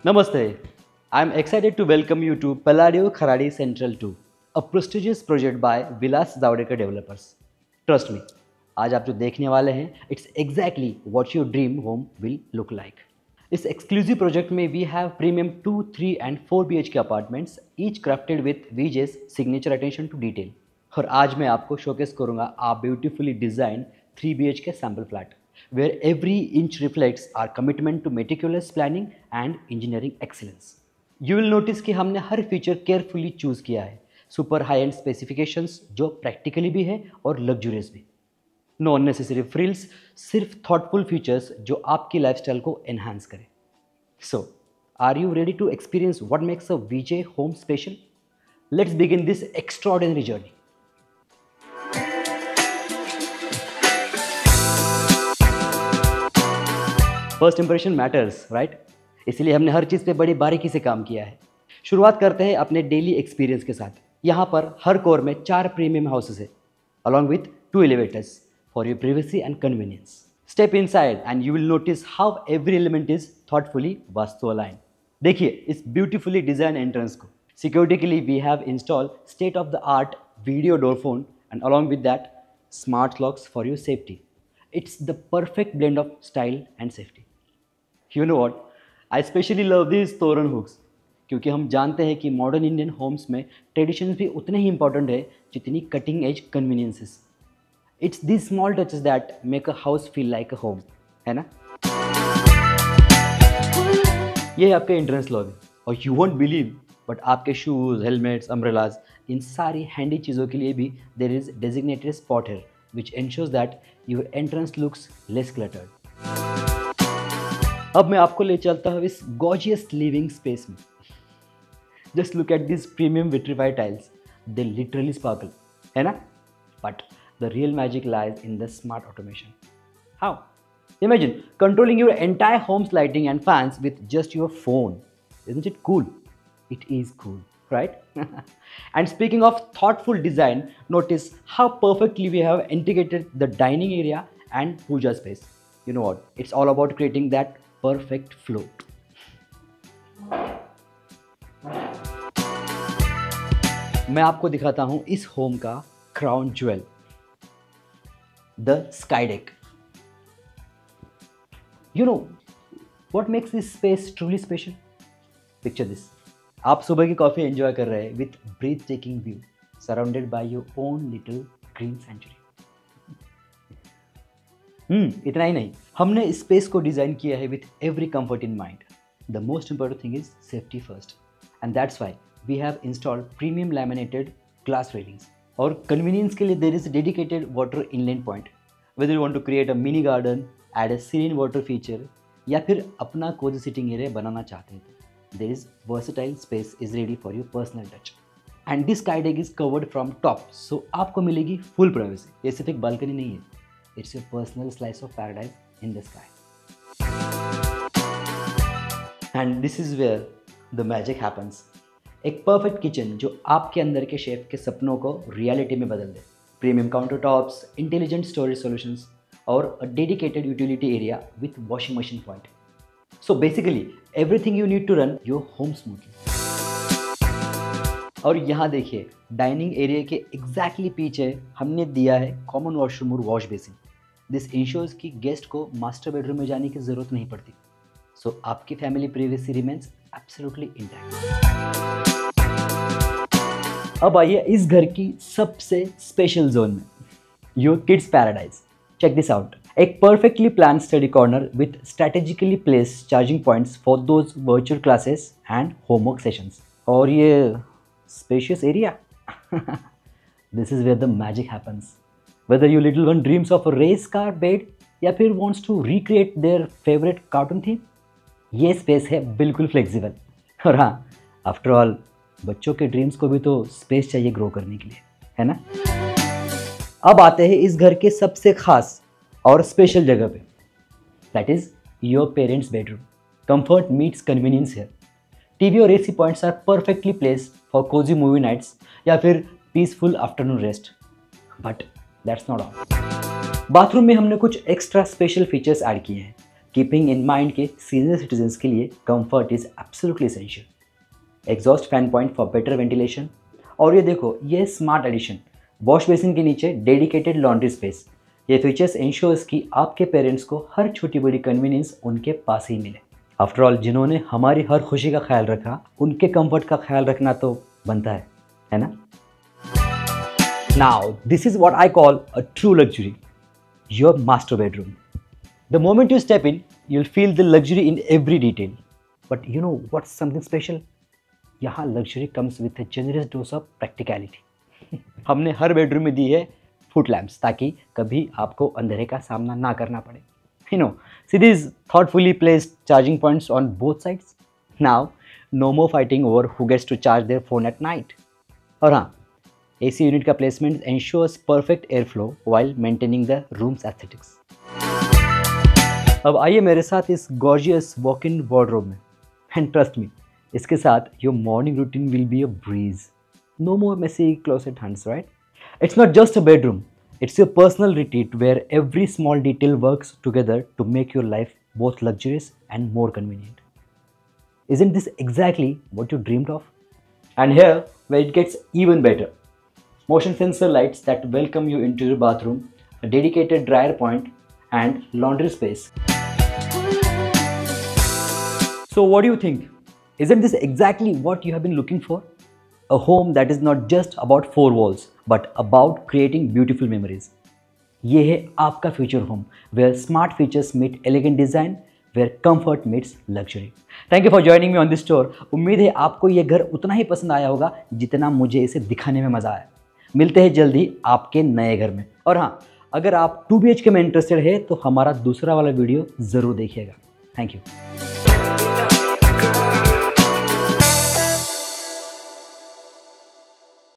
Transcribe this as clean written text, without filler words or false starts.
Namaste. I'm excited to welcome you to Palladio Kharadi Central 2, a prestigious project by Vilas Zavdekar Developers. Trust me, आज आप जो देखने वाले हैं, it's exactly what your dream home will look like. इस exclusive project में we have premium 2, 3 and 4 BHK apartments, each crafted with VJ's signature attention to detail. और आज मैं आपको showcase करूँगा a beautifully designed 3 BHK sample flat, where every inch reflects our commitment to meticulous planning and engineering excellence. You will notice कि हमने हर feature carefully choose किया है, super high end specifications जो प्रैक्टिकली भी है और लग्जूरियस भी. नो अननेसेसरी फ्रिल्स, सिर्फ थॉटफुल फीचर्स जो आपकी लाइफस्टाइल को एनहांस करें. So are you ready to experience what makes a VJ home special? Let's begin this extraordinary journey. First impression matters, right? इसलिए हमने हर चीज़ पे बड़ी बारीकी से काम किया है. शुरुआत करते हैं अपने डेली एक्सपीरियंस के साथ. यहाँ पर हर कोर में 4 प्रीमियम हाउसेस है, along with 2 elevators for your privacy and convenience. Step inside and you will notice how every element is thoughtfully vastu align. देखिए इस ब्यूटीफुली डिजाइन एंट्रेंस को. सिक्योरिटी के लिए we have install state of the art video door phone and along with that smart locks for your safety. It's the perfect blend of style and safety. You know what? I especially love these तोरण hooks क्योंकि हम जानते हैं कि modern Indian homes में traditions भी उतने ही important है जितनी cutting edge conveniences. It's these small touches that make a house feel like a home, है ना? ये है आपका एंट्रेंस लॉबी और यू वोंट बिलीव बट आपके शूज़, हेलमेट्स, अम्ब्रेलाज, इन सारी हैंडी चीज़ों के लिए भी देयर इज डेजिग्नेटेड स्पॉट है which ensures that your entrance looks less cluttered. अब मैं आपको ले चलता हूँ इस gorgeous living space में. Just look at these premium vitrified tiles. They literally sparkle, है ना? But the real magic lies in the smart automation. How? Imagine controlling your entire home's lighting and fans with just your phone. Isn't it cool? It is cool, right? And speaking of thoughtful design, notice how perfectly we have integrated the dining area and puja space. You know what? It's all about creating that perfect flow. मैं आपको दिखाता हूं इस home का crown jewel, the sky deck. You know what makes this space truly special? Picture this. आप सुबह की coffee enjoy कर रहे हैं with breathtaking view surrounded by your own little green sanctuary. इतना ही नहीं, हमने इस स्पेस को डिज़ाइन किया है with every comfort in mind. The most important thing is safety first and that's why we have installed premium laminated glass railings. और convenience के लिए there is dedicated water inlet point. Whether you want to create a mini garden, add a serene water feature या फिर अपना Cozi sitting area बनाना चाहते हैं, there is versatile space is ready for your personal touch. And this sky deck is covered from top, so आपको मिलेगी full privacy. ये सिर्फ एक balcony नहीं है, it's your personal slice of paradise in the sky. And this is where the magic happens. एक perfect kitchen जो आपके अंदर के शेफ के सपनों को reality में बदल दे. Premium countertops, intelligent storage solutions और a dedicated utility area with washing machine point. So basically everything you need to run your home smoothly. और यहाँ देखिए डाइनिंग एरिया के एग्जैक्टली पीछे हमने दिया है कॉमन वॉशरूम और वॉश बेसिन. दिस इंश्योर्स कि गेस्ट को मास्टर बेडरूम में जाने की ज़रूरत नहीं पड़ती. सो आपकी family privacy remains absolutely intact. अब आइए इस घर की सबसे स्पेशल जोन में, your kids paradise. Check this out. एक perfectly planned study corner with strategically placed charging points for those virtual classes and homework sessions. और ये spacious area. This is where the magic happens. Whether your little one dreams of a race car bed या फिर wants to recreate their favorite cartoon theme, ये space है बिल्कुल flexible. और हाँ, after all, बच्चों के dreams को भी तो space चाहिए grow करने के लिए, है ना? अब आते हैं इस घर के सबसे खास और स्पेशल जगह पे, that is your parents bedroom. Comfort meets convenience here. TV और AC points are perfectly placed for cosy movie nights या फिर peaceful afternoon rest. But that's not all. Bathroom में हमने कुछ एक्स्ट्रा स्पेशल फीचर्स ऐड किए हैं. Keeping in mind के senior citizens के लिए comfort is absolutely essential. Exhaust fan point for better ventilation. और ये देखो, ये स्मार्ट एडिशन, वॉश बेसिन के नीचे डेडिकेटेड लॉन्ड्री स्पेस। ये फीचर्स इंश्योर्स कि आपके पेरेंट्स को हर छोटी बड़ी कन्वीनियंस उनके पास ही मिले। आफ्टर ऑल, जिन्होंने हमारी हर खुशी का ख्याल रखा, उनके कंफर्ट का ख्याल रखना तो बनता है ना? Now, this is what I call a true luxury, your master bedroom. The moment you step in, you'll feel the luxury in every detail. But you know what's something special? यहाँ luxury comes with a generous dose of practicality. हमने हर bedroom में दी है foot lamps ताकि कभी आपको अंधेरे का सामना ना करना पड़े. You know, see these thoughtfully placed charging points on both sides. Now, no more fighting over who gets to charge their phone at night. और हाँ, AC यूनिट का placement ensures perfect airflow while maintaining the room's aesthetics. अब आइए मेरे साथ इस gorgeous walk-in wardrobe में. And trust me, इसके साथ your morning routine will be a breeze. No more messy closet hunts, right? It's not just a bedroom. It's your personal retreat where every small detail works together to make your life both luxurious and more convenient. Isn't this exactly what you dreamed of? And here, where it gets even better. Motion sensor lights that welcome you into your bathroom, a dedicated dryer point, and laundry space. So what do you think? Isn't this exactly what you have been looking for? A home that is not just about four walls, but about creating beautiful memories. ये है आपका future home, where smart features meet elegant design, where comfort meets luxury. Thank you for joining me on this tour. उम्मीद है आपको ये घर उतना ही पसंद आया होगा जितना मुझे इसे दिखाने में मज़ा आया. मिलते हैं जल्दी आपके नए घर में. और हाँ, अगर आप 2 BHK में इंटरेस्टेड है तो हमारा दूसरा वाला वीडियो ज़रूर देखिएगा. Thank you.